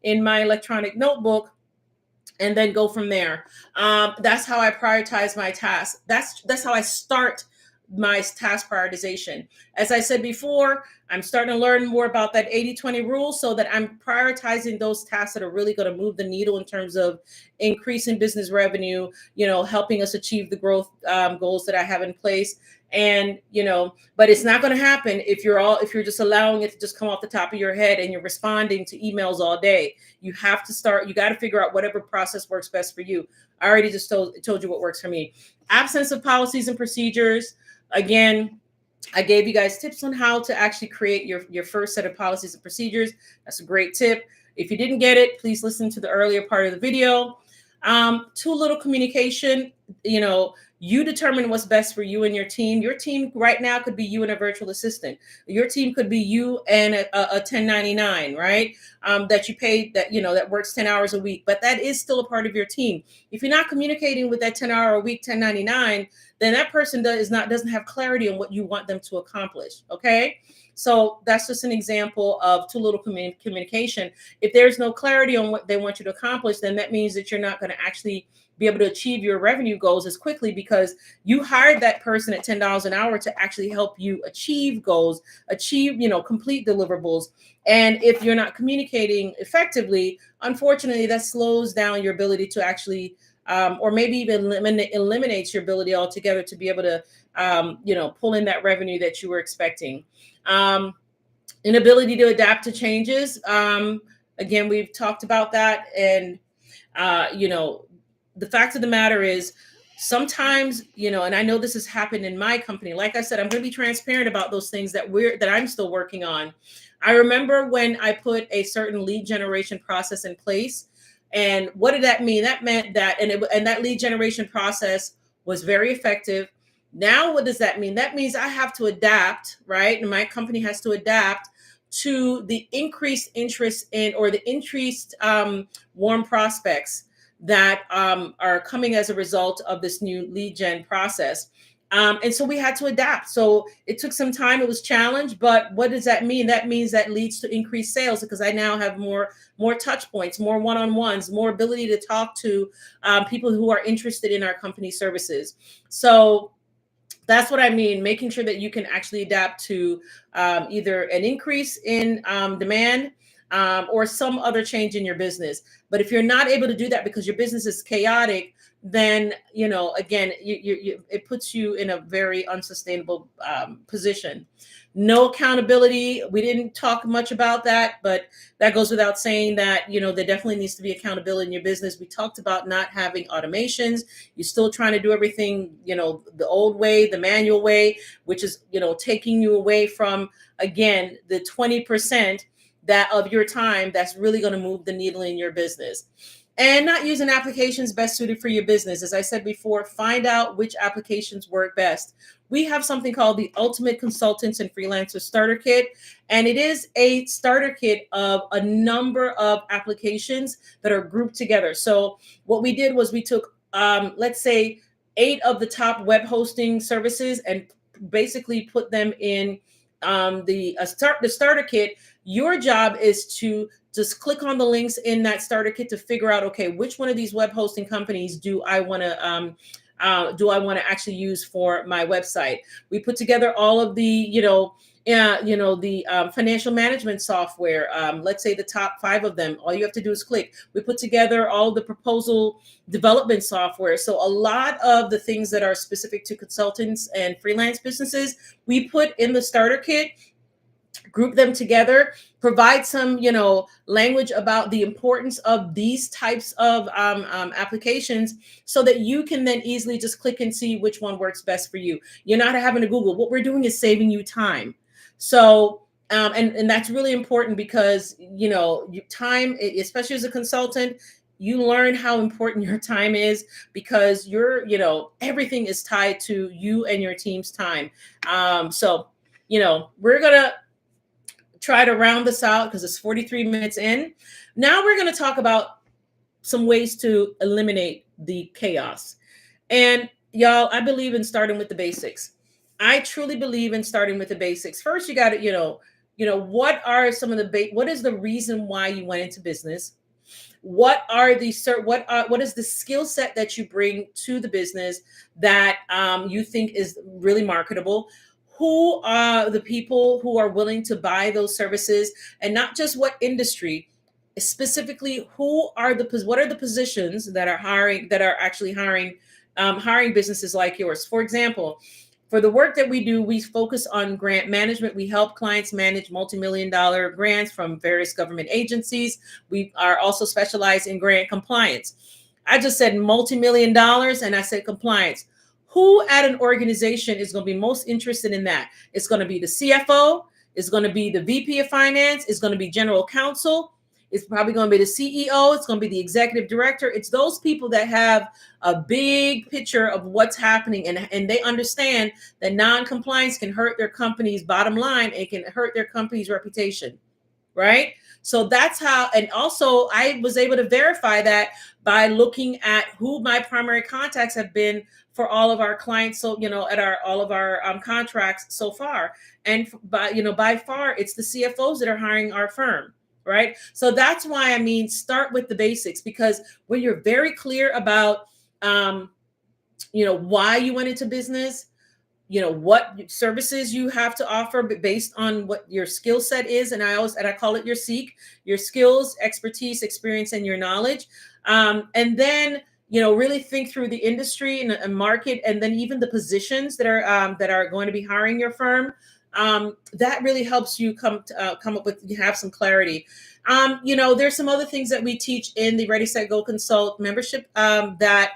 in my electronic notebook, and then go from there. That's how I prioritize my tasks. That's how I start my task prioritization. As I said before, I'm starting to learn more about that 80-20 rule so that I'm prioritizing those tasks that are really going to move the needle in terms of increasing business revenue, helping us achieve the growth goals that I have in place. And, but it's not going to happen if you're just allowing it to just come off the top of your head and you're responding to emails all day. You have to you got to figure out whatever process works best for you. I already just told you what works for me. Absence of policies and procedures. Again, I gave you guys tips on how to actually create your first set of policies and procedures. That's a great tip. If you didn't get it, please listen to the earlier part of the video. Too little communication. You determine what's best for you and your team. Your team right now could be you and a virtual assistant. Your team could be you and a 1099, right? That you paid that works 10 hours a week, but that is still a part of your team. If you're not communicating with that 10-hour a week 1099, then that person doesn't have clarity on what you want them to accomplish. Okay. So that's just an example of too little communication. If there's no clarity on what they want you to accomplish, then that means that you're not going to actually be able to achieve your revenue goals as quickly because you hired that person at $10 an hour to actually help you achieve goals, complete deliverables. And if you're not communicating effectively, unfortunately, that slows down your ability to actually, or maybe even eliminates your ability altogether to be able to, pull in that revenue that you were expecting. Inability to adapt to changes. Again, we've talked about that. And, the fact of the matter is sometimes, and I know this has happened in my company. Like I said, I'm going to be transparent about those things that I'm still working on. I remember when I put a certain lead generation process in place. And what did that mean? That meant that, and that lead generation process was very effective. Now, what does that mean? That means I have to adapt, right? And my company has to adapt to the increased interest in, or the increased warm prospects that are coming as a result of this new lead gen process. And so we had to adapt. So it took some time. It was challenged, but what does that mean? That means that leads to increased sales because I now have more touch points, more one-on-ones, more ability to talk to people who are interested in our company services. So that's what I mean, making sure that you can actually adapt to either an increase in demand or some other change in your business. But if you're not able to do that because your business is chaotic, then, again, it puts you in a very unsustainable position. No accountability. We didn't talk much about that, but that goes without saying that, there definitely needs to be accountability in your business. We talked about not having automations. You're still trying to do everything, the old way, the manual way, which is, taking you away from, again, the 20% that of your time that's really going to move the needle in your business. And not using applications best suited for your business. As I said before, find out which applications work best. We have something called the Ultimate Consultants and Freelancer Starter Kit, and it is a starter kit of a number of applications that are grouped together. So what we did was we took, let's say, 8 of the top web hosting services and basically put them in the starter kit. Your job is to just click on the links in that starter kit to figure out, okay, which one of these web hosting companies do I want to actually use for my website? We put together all of the, financial management software. Let's say the top 5 of them. All you have to do is click. We put together all the proposal development software. So a lot of the things that are specific to consultants and freelance businesses, we put in the starter kit. Group them together, provide some, language about the importance of these types of applications so that you can then easily just click and see which one works best for you. You're not having to Google. What we're doing is saving you time. So, and that's really important because, your time, especially as a consultant, you learn how important your time is because everything is tied to you and your team's time. So, we're going to try to round this out because it's 43 minutes in. Now we're going to talk about some ways to eliminate the chaos. And y'all, I believe in starting with the basics. I truly believe in starting with the basics. First, you got to, what are some of what is the reason why you went into business? what is the skill set that you bring to the business that you think is really marketable? Who are the people who are willing to buy those services, and not just what industry, specifically what are the positions that are actually hiring businesses like yours. For example, for the work that we do, we focus on grant management. We help clients manage multi-million-dollar grants from various government agencies. We are also specialized in grant compliance. I just said multi-million dollars and I said compliance. Who at an organization is going to be most interested in that? It's going to be the CFO, it's going to be the VP of finance, it's going to be general counsel, it's probably going to be the CEO, it's going to be the executive director. It's those people that have a big picture of what's happening, and they understand that non-compliance can hurt their company's bottom line. It can hurt their company's reputation, right? So that's how, and also I was able to verify that by looking at who my primary contacts have been for all of our clients. So, at all of our contracts so far. And by far, it's the CFOs that are hiring our firm. Right. So that's why, start with the basics, because when you're very clear about, why you went into business, what services you have to offer based on what your skill set is. And I call it your SEEK, your skills, expertise, experience, and your knowledge. And then, really think through the industry and market, and then even the positions that are going to be hiring your firm. That really helps you come up with, you have some clarity. There's some other things that we teach in the Ready, Set, Go Consult membership that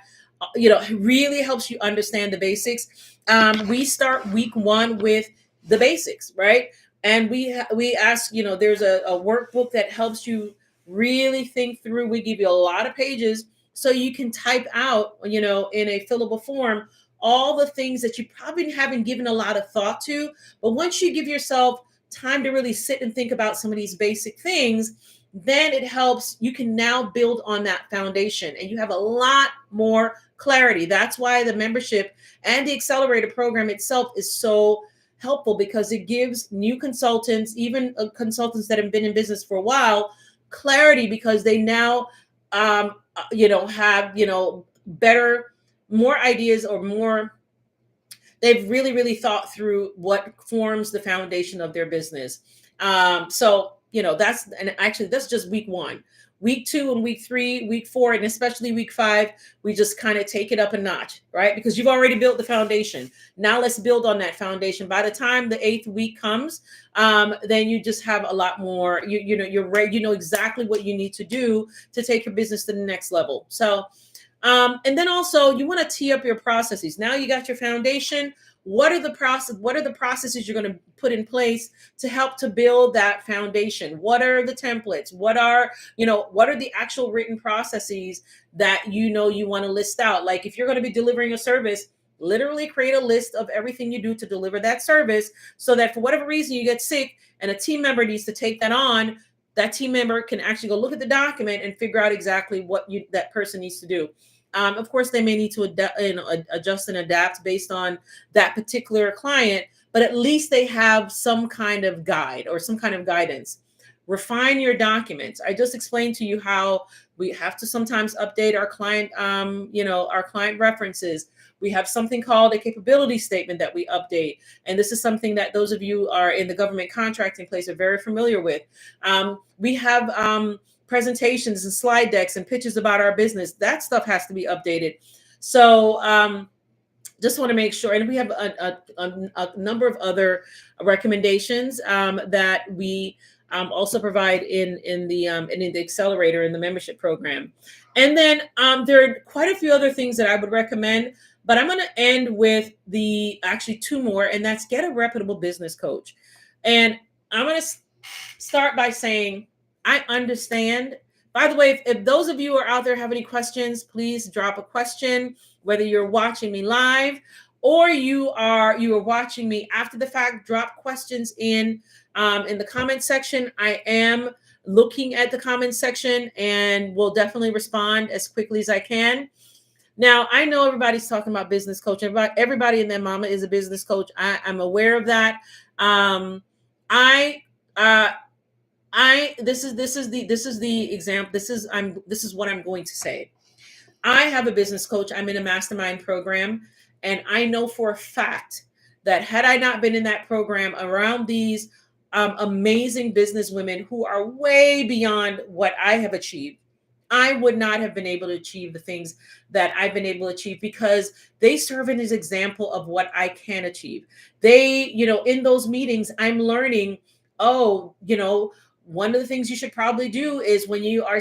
really helps you understand the basics. We start week 1 with the basics, right? And we ask, there's a workbook that helps you really think through. We give you a lot of pages so you can type out, in a fillable form, all the things that you probably haven't given a lot of thought to. But once you give yourself time to really sit and think about some of these basic things, then it helps. You can now build on that foundation and you have a lot more clarity. That's why the membership and the accelerator program itself is so helpful, because it gives new consultants, even consultants that have been in business for a while, clarity, because they now have better, more ideas, or more, they've really thought through what forms the foundation of their business. So that's just week 1. Week 2 and week 3, week 4, and especially week 5, we just kind of take it up a notch, right? Because you've already built the foundation. Now let's build on that foundation. By the time the 8th week comes, then you just have a lot more. You're ready. You know exactly what you need to do to take your business to the next level. So, and then also you want to tee up your processes. Now you got your foundation. What are the processes you're going to put in place to help to build that foundation? What are the templates? What are the actual written processes that you want to list out? Like if you're going to be delivering a service, literally create a list of everything you do to deliver that service, so that for whatever reason you get sick and a team member needs to take that on, that team member can actually go look at the document and figure out exactly what that person needs to do. Of course, they may need to adjust and adapt based on that particular client, but at least they have some kind of guide or some kind of guidance. Refine your documents. I just explained to you how we have to sometimes update our client, our client references. We have something called a capability statement that we update. And this is something that those of you are in the government contracting place are very familiar with. We have presentations and slide decks and pitches about our business. That stuff has to be updated. So just want to make sure. And we have a number of other recommendations that we also provide in the accelerator in the membership program. And then there are quite a few other things that I would recommend, but I'm going to end with actually 2 more, and that's get a reputable business coach. And I'm going to start by saying, I understand. By the way, if those of you are out there have any questions, please drop a question, whether you're watching me live or you are watching me after the fact. Drop questions in the comment section. I am looking at the comment section and will definitely respond as quickly as I can. Now, I know everybody's talking about business coaching. Everybody and their mama is a business coach. I'm aware of that. This is the example. This is what I'm going to say. I have a business coach. I'm in a mastermind program, and I know for a fact that had I not been in that program around these amazing business women who are way beyond what I have achieved, I would not have been able to achieve the things that I've been able to achieve because they serve as an example of what I can achieve. They, in those meetings, I'm learning, oh, one of the things you should probably do is when you are,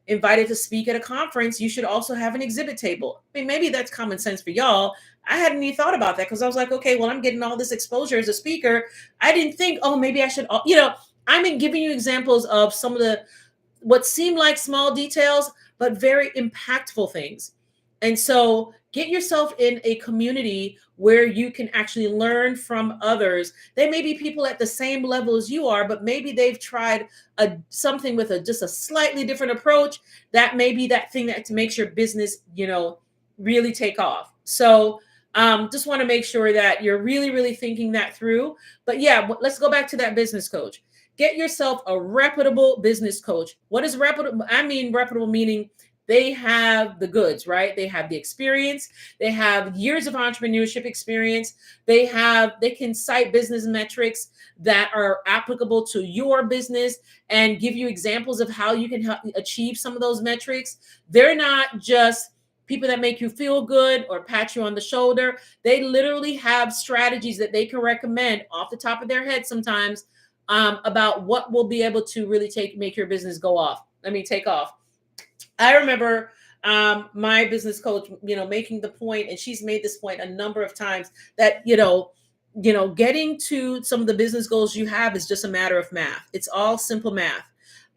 invited to speak at a conference, you should also have an exhibit table. I mean, maybe that's common sense for y'all. I hadn't even thought about that because I was like, okay, well, I'm getting all this exposure as a speaker. I didn't think, oh, maybe I should, I mean, giving you examples of some of the what seem like small details, but very impactful things. And so get yourself in a community where you can actually learn from others. They may be people at the same level as you are, but maybe they've tried something with just a slightly different approach. That may be that thing that makes your business, really take off. So just want to make sure that you're really, really thinking that through. But yeah, let's go back to that business coach. Get yourself a reputable business coach. What is reputable? I mean, reputable meaning they have the goods, right? They have the experience. They have years of entrepreneurship experience. They can cite business metrics that are applicable to your business and give you examples of how you can achieve some of those metrics. They're not just people that make you feel good or pat you on the shoulder. They literally have strategies that they can recommend off the top of their head sometimes about what will be able to really make your business take off. I remember my business coach, making the point, and she's made this point a number of times that, getting to some of the business goals you have is just a matter of math. It's all simple math.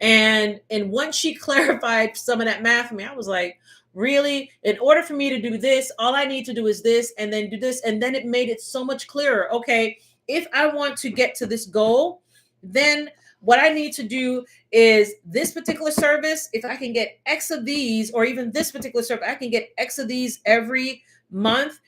And once she clarified some of that math for me, I was like, really? In order for me to do this, all I need to do is this and then do this. And then it made it so much clearer. Okay, if I want to get to this goal, then what I need to do is this particular service. If I can get X of these, or even this particular service, I can get X of these every month,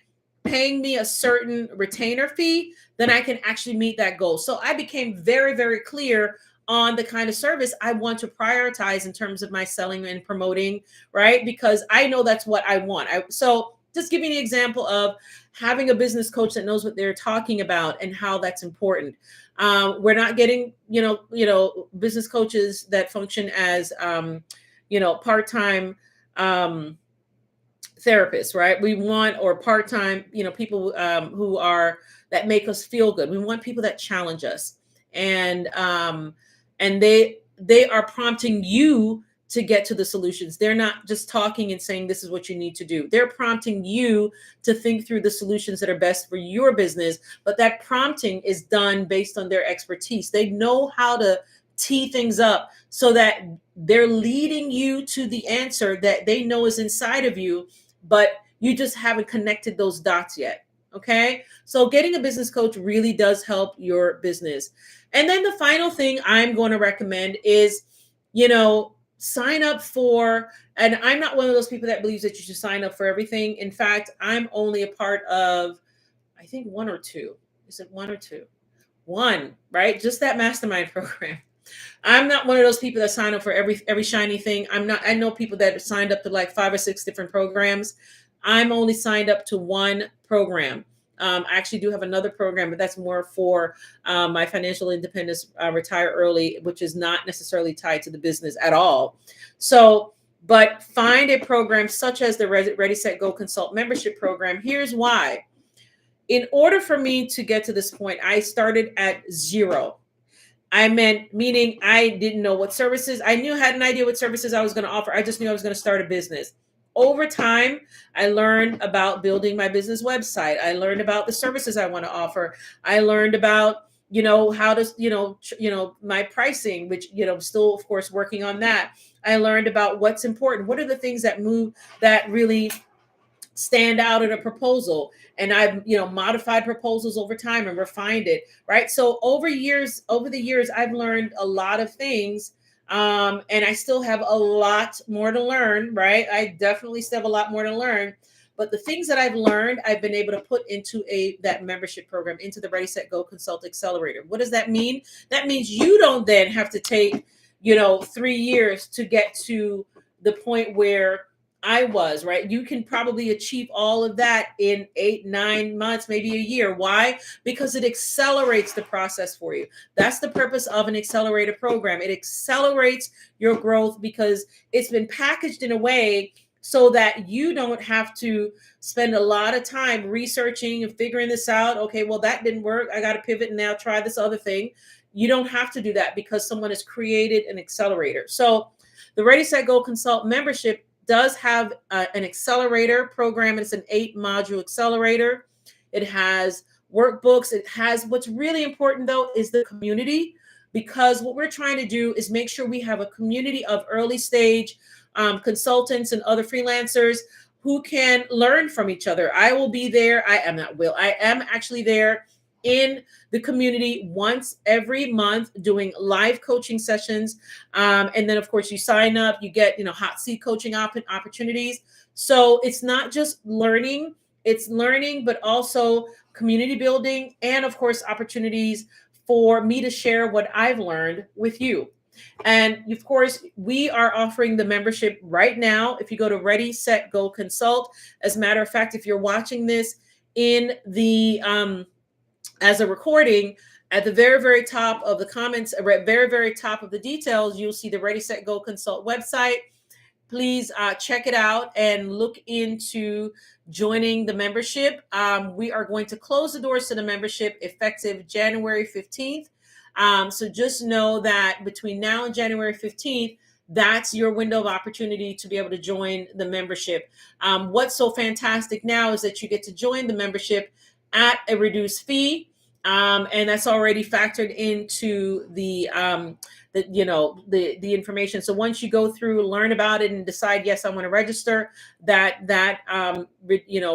paying me a certain retainer fee, then I can actually meet that goal. So I became very, very clear on the kind of service I want to prioritize in terms of my selling and promoting, right? Because I know that's what I want. So just giving an example of having a business coach that knows what they're talking about and how that's important. We're not getting, business coaches that function as, part-time therapists, right? We want, or part-time, people who are, that make us feel good. We want people that challenge us. And they are prompting you to get to the solutions. They're not just talking and saying, this is what you need to do. They're prompting you to think through the solutions that are best for your business. But that prompting is done based on their expertise. They know how to tee things up so that they're leading you to the answer that they know is inside of you, but you just haven't connected those dots yet. Okay. So getting a business coach really does help your business. And then the final thing I'm going to recommend is, sign up for, and I'm not one of those people that believes that you should sign up for everything. In fact, I'm only a part of, I think, one or two. Is it one or two? One, right? Just that mastermind program. I'm not one of those people that sign up for every shiny thing. I know people that signed up to like 5 or 6 different programs. I'm only signed up to one program. I actually do have another program, but that's more for my financial independence, retire early, which is not necessarily tied to the business at all. So, but find a program such as the Ready, Set, Go Consult membership program. Here's why. In order for me to get to this point, I started at zero. Meaning I didn't know what services. I had an idea what services I was going to offer. I just knew I was going to start a business. Over time, I learned about building my business website. I learned about the services I want to offer. I learned about, how to, my pricing, which, still, of course, working on that. I learned about what's important. What are the things that really stand out in a proposal? And I've, modified proposals over time and refined it, right? So over the years, I've learned a lot of things. And I still have a lot more to learn, right? I definitely still have a lot more to learn. But the things that I've learned, I've been able to put into that membership program, into the Ready, Set, Go Consult Accelerator. What does that mean? That means you don't then have to take, 3 years to get to the point where I was, right? You can probably achieve all of that in 8, 9 months, maybe a year. Why? Because it accelerates the process for you. That's the purpose of an accelerator program. It accelerates your growth because it's been packaged in a way so that you don't have to spend a lot of time researching and figuring this out. Okay, well, that didn't work. I got to pivot and now try this other thing. You don't have to do that because someone has created an accelerator. So the Ready, Set, Go Consult membership does have an accelerator program. It's an 8-module accelerator. It has workbooks. It has, what's really important though is the community, because what we're trying to do is make sure we have a community of early stage consultants and other freelancers who can learn from each other. I will be there. I am actually there in the community once every month doing live coaching sessions. And then of course you sign up, you get, hot seat coaching opportunities. So it's not just learning, it's learning, but also community building. And of course, opportunities for me to share what I've learned with you. And of course, we are offering the membership right now. If you go to Ready, Set, Go Consult, as a matter of fact, if you're watching this in the, as a recording, at the very, very top of the comments, very, very top of the details, you'll see the Ready, Set, Go Consult website. Please check it out and look into joining the membership. We are going to close the doors to the membership effective January 15th. So just know that between now and January 15th, that's your window of opportunity to be able to join the membership. What's so fantastic now is that you get to join the membership at a reduced fee. And that's already factored into the information. So once you go through, learn about it, and decide, yes, I want to register,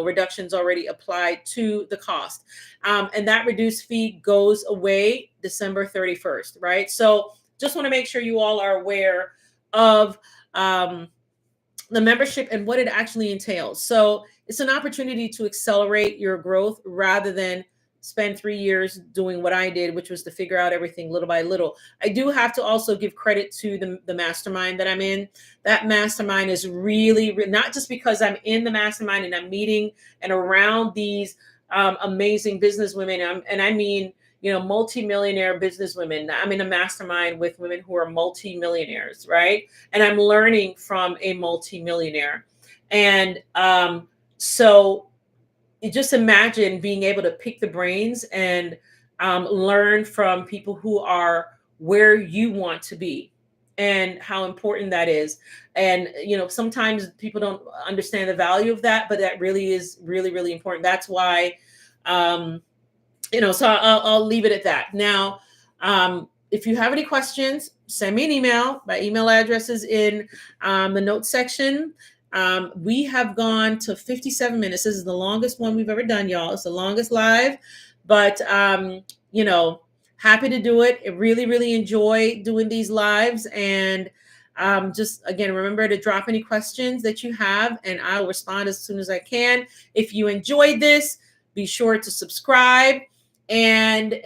reductions already applied to the cost. And that reduced fee goes away December 31st, right? So just want to make sure you all are aware of the membership and what it actually entails. So it's an opportunity to accelerate your growth rather than spend 3 years doing what I did, which was to figure out everything little by little. I do have to also give credit to the mastermind that I'm in. That mastermind is really, not just because I'm in the mastermind and I'm meeting and around these amazing business women, and I mean, multi-millionaire business women. I'm in a mastermind with women who are multi-millionaires, right? And I'm learning from a multi-millionaire. And so you just imagine being able to pick the brains and learn from people who are where you want to be and how important that is. And, sometimes people don't understand the value of that, but that really is really, really important. That's why, so I'll leave it at that. Now, if you have any questions, send me an email. My email address is in the notes section. We have gone to 57 minutes. This is the longest one we've ever done, y'all. It's the longest live, but, happy to do it. I really, really enjoy doing these lives. And just, again, remember to drop any questions that you have, and I'll respond as soon as I can. If you enjoyed this, be sure to subscribe. And,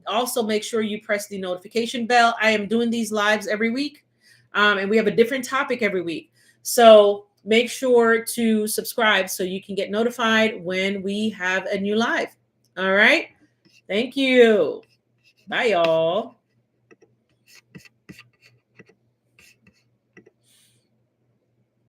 also make sure you press the notification bell. I am doing these lives every week, and we have a different topic every week. So make sure to subscribe so you can get notified when we have a new live. All right. Thank you. Bye, y'all.